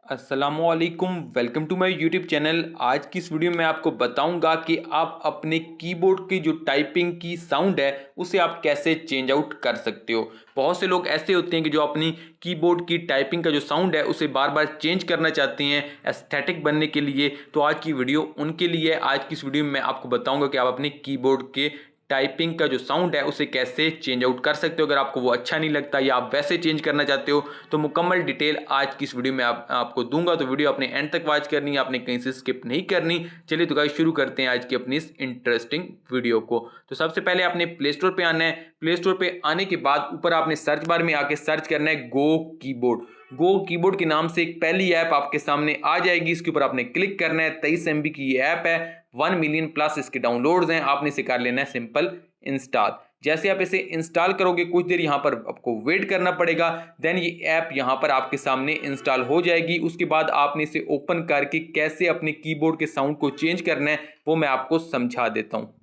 अस्सलामुअलैकुम, welcome to my YouTube channel. आज की इस वीडियो में आपको बताऊंगा कि आप अपने कीबोर्ड की जो टाइपिंग की साउंड है उसे आप कैसे चेंज आउट कर सकते हो। बहुत से लोग ऐसे होते हैं कि जो अपनी कीबोर्ड की टाइपिंग का जो साउंड है उसे बार बार चेंज करना चाहते हैं एस्थेटिक बनने के लिए। तो आज की वीडियो उनके लिए है। आज की इस वीडियो में मैं आपको बताऊंगा कि आप अपने कीबोर्ड के टाइपिंग का जो साउंड है उसे कैसे चेंज आउट कर सकते हो। अगर आपको वो अच्छा नहीं लगता या आप वैसे चेंज करना चाहते हो तो मुकम्मल डिटेल आज की इस वीडियो में आपको दूंगा। तो वीडियो अपने एंड तक वॉच करनी है, आपने कहीं से स्किप नहीं करनी। चलिए तो गाइस शुरू करते हैं आज की अपनी इस इंटरेस्टिंग वीडियो को। तो सबसे पहले आपने प्ले स्टोर पे आना है। प्ले स्टोर पे आने के बाद ऊपर आपने सर्च बार में आके सर्च करना है गो कीबोर्ड। गो कीबोर्ड के नाम से एक पहली ऐप आपके सामने आ जाएगी। इसके ऊपर आपने क्लिक करना है। 23 MB की ये ऐप है, 1 मिलियन प्लस इसके डाउनलोड्स हैं। आपने इसे कर लेना है सिंपल इंस्टॉल। जैसे आप इसे इंस्टॉल करोगे कुछ देर यहाँ पर आपको वेट करना पड़ेगा। देन ये ऐप यहाँ पर आपके सामने इंस्टॉल हो जाएगी। उसके बाद आपने इसे ओपन करके कैसे अपने कीबोर्ड के साउंड को चेंज करना है वो मैं आपको समझा देता हूँ।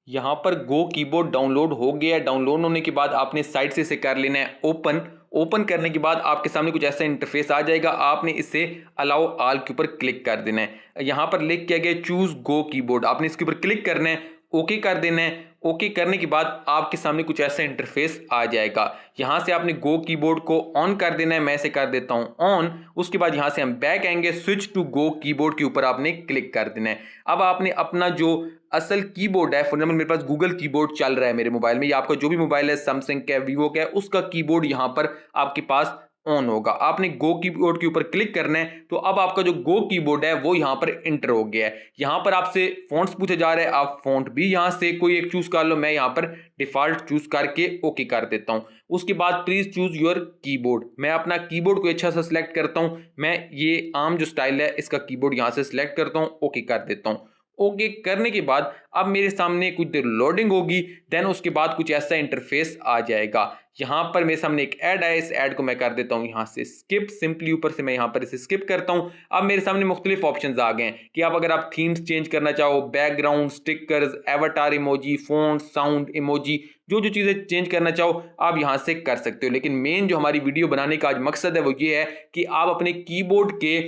यहाँ पर गो कीबोर्ड डाउनलोड हो गया। डाउनलोड होने के बाद आपने साइट से इसे कर लेना है ओपन। ओपन करने के बाद आपके सामने कुछ ऐसा इंटरफेस आ जाएगा। आपने इसे अलाउ ऑल के ऊपर क्लिक कर देना है। यहाँ पर लिख किया गया चूज गो कीबोर्ड, आपने इसके ऊपर क्लिक करना है, ओके कर देना है। ओके करने के बाद आपके सामने कुछ ऐसा इंटरफेस आ जाएगा। यहाँ से आपने गो कीबोर्ड को ऑन कर देना है। मैं इसे कर देता हूँ ऑन। उसके बाद यहाँ से हम बैक आएंगे, स्विच टू गो कीबोर्ड के ऊपर आपने क्लिक कर देना है। अब आपने अपना जो असल कीबोर्ड है, फॉर एग्जाम्पल मेरे पास गूगल कीबोर्ड चल रहा है मेरे मोबाइल में, या आपका जो भी मोबाइल है सैमसंग का है, वीवो का है, उसका कीबोर्ड यहाँ पर आपके पास ऑन होगा। आपने गो कीबोर्ड के ऊपर क्लिक करना है। तो अब आपका जो गो कीबोर्ड है वो यहाँ पर इंटर हो गया है। यहाँ पर आपसे फॉन्ट्स पूछा जा रहा है, आप फॉन्ट भी यहाँ से कोई एक चूज कर लो। मैं यहाँ पर डिफॉल्ट चूज करके ओके कर देता हूँ। उसके बाद प्लीज चूज योर कीबोर्ड। मैं अपना कीबोर्ड को अच्छा सा सिलेक्ट करता हूँ। मैं ये आम जो स्टाइल है इसका कीबोर्ड यहाँ से सिलेक्ट करता हूँ, ओके कर देता हूँ। ओके करने के बाद अब मेरे सामने कुछ देर लोडिंग होगी। देन उसके बाद कुछ ऐसा इंटरफेस आ जाएगा। यहाँ पर मेरे सामने एक ऐड है, इस ऐड को मैं कर देता हूँ यहाँ से स्किप। सिंपली ऊपर से मैं यहाँ पर इसे स्किप करता हूँ। अब मेरे सामने मुख्तलिफ ऑप्शंस आ गए हैं कि अगर आप थीम्स चेंज करना चाहो, background, stickers, avatar emoji, phone, sound emoji, जो जो चीज़ें चेंज करना चाहो आप यहाँ से कर सकते हो। लेकिन मेन जो हमारी वीडियो बनाने का आज मकसद है वो ये है कि आप अपने कीबोर्ड के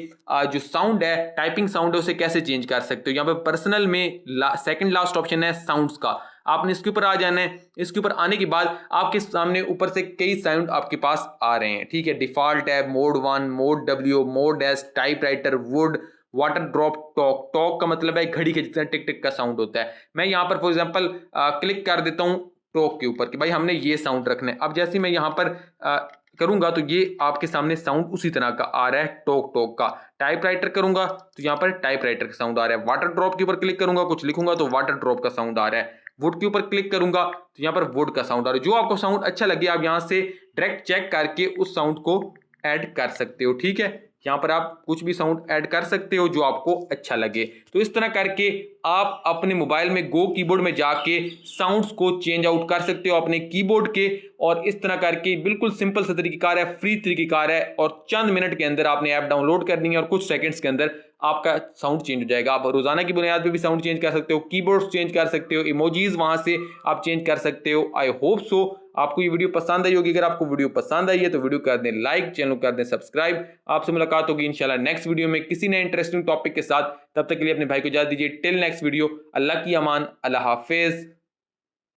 जो साउंड है, टाइपिंग साउंड है, उसे कैसे चेंज कर सकते हो। यहाँ पे पर्सनल में सेकंड लास्ट ऑप्शन है साउंड्स का। आपने इसके ऊपर आ जाना है। इसके ऊपर आने के बाद आपके सामने ऊपर से कई साउंड आपके पास आ रहे हैं, ठीक है। डिफॉल्ट है, mode 1, mode W, mode S, typewriter, would, water drop, talk. Talk का मतलब है घड़ी के जितना टिक टिक का साउंड होता है। मैं यहाँ पर फॉर एग्जांपल क्लिक कर देता हूँ टॉक के ऊपर कि भाई हमने ये साउंड रखना है। अब जैसे मैं यहाँ पर करूंगा तो ये आपके सामने साउंड उसी तरह का आ रहा है, टॉक टॉक का। टाइपराइटर करूंगा तो यहाँ पर टाइपराइटर का साउंड आ रहा है। वाटर ड्रॉप के ऊपर क्लिक करूंगा, कुछ लिखूंगा तो वाटर ड्रॉप का साउंड आ रहा है। वुड के ऊपर क्लिक करूंगा तो यहाँ पर वुड का साउंड आ रहा है। जो आपको साउंड अच्छा लगे आप यहाँ से डायरेक्ट चेक करके उस साउंड को ऐड कर सकते हो, ठीक है। यहाँ पर आप कुछ भी साउंड ऐड कर सकते हो जो आपको अच्छा लगे। तो इस तरह करके आप अपने मोबाइल में गो कीबोर्ड में जाके साउंड्स को चेंज आउट कर सकते हो अपने कीबोर्ड के। और इस तरह करके बिल्कुल सिंपल सा तरीक़ाकार है, फ्री तरीक़ाकार है, और चंद मिनट के अंदर आपने ऐप डाउनलोड करनी है और कुछ सेकंड्स के अंदर आपका साउंड चेंज हो जाएगा। आप रोजाना की बुनियाद पे भी साउंड चेंज कर सकते हो, कीबोर्ड्स चेंज कर सकते हो, इमोजीज वहां से आप चेंज कर सकते हो। आई होप सो आपको ये वीडियो पसंद आई होगी। अगर आपको वीडियो पसंद आई है तो वीडियो कर दें लाइक, चैनल कर दें सब्सक्राइब। आपसे मुलाकात होगी इंशाल्लाह नेक्स्ट वीडियो में किसी नए इंटरेस्टिंग टॉपिक के साथ। तब तक के लिए अपने भाई को इजाजत दीजिए। टिल नेक्स्ट वीडियो, अल्लाह की अमान, अल्लाह हाफिज।